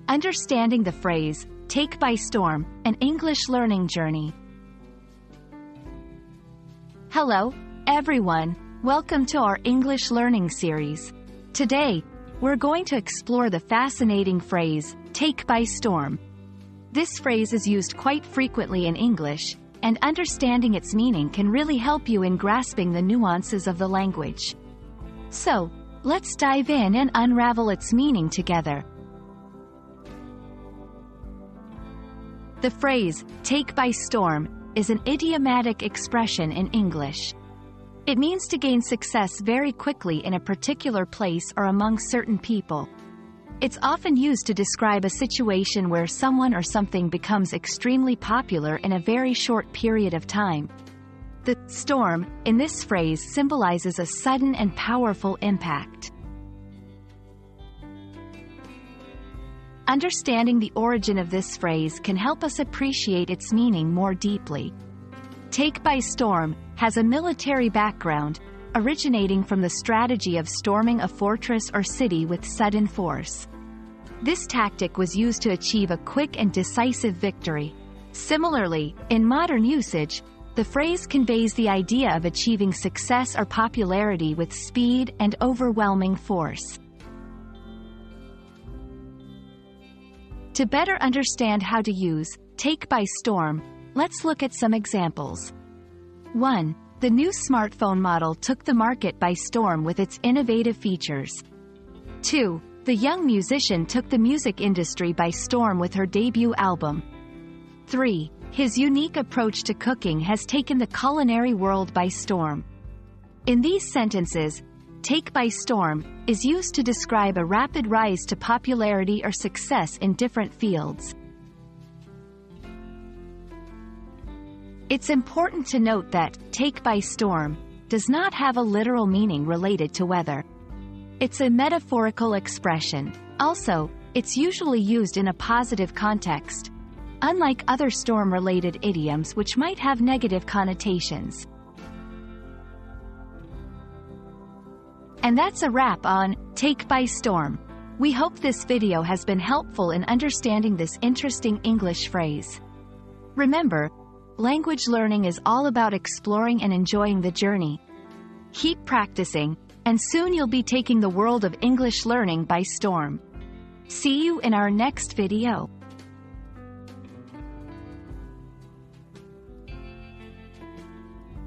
Understanding the phrase, take by storm, an English learning journey. Hello, everyone. Welcome to our English learning series. Today, we're going to explore the fascinating phrase, take by storm. This phrase is used quite frequently in English, and understanding its meaning can really help you in grasping the nuances of the language. So, let's dive in and unravel its meaning together. The phrase, take by storm, is an idiomatic expression in English. It means to gain success very quickly in a particular place or among certain people. It's often used to describe a situation where someone or something becomes extremely popular in a very short period of time. The storm, in this phrase, symbolizes a sudden and powerful impact. Understanding the origin of this phrase can help us appreciate its meaning more deeply. Take by storm has a military background, originating from the strategy of storming a fortress or city with sudden force. This tactic was used to achieve a quick and decisive victory. Similarly, in modern usage, the phrase conveys the idea of achieving success or popularity with speed and overwhelming force. To better understand how to use take by storm, let's look at some examples. 1. The new smartphone model took the market by storm with its innovative features. 2. The young musician took the music industry by storm with her debut album. 3. His unique approach to cooking has taken the culinary world by storm. In these sentences, take by storm is used to describe a rapid rise to popularity or success in different fields. It's important to note that take by storm does not have a literal meaning related to weather. It's a metaphorical expression. Also, it's usually used in a positive context, unlike other storm-related idioms which might have negative connotations. And that's a wrap on Take by Storm. We hope this video has been helpful in understanding this interesting English phrase. Remember, language learning is all about exploring and enjoying the journey. Keep practicing, and soon you'll be taking the world of English learning by storm. See you in our next video.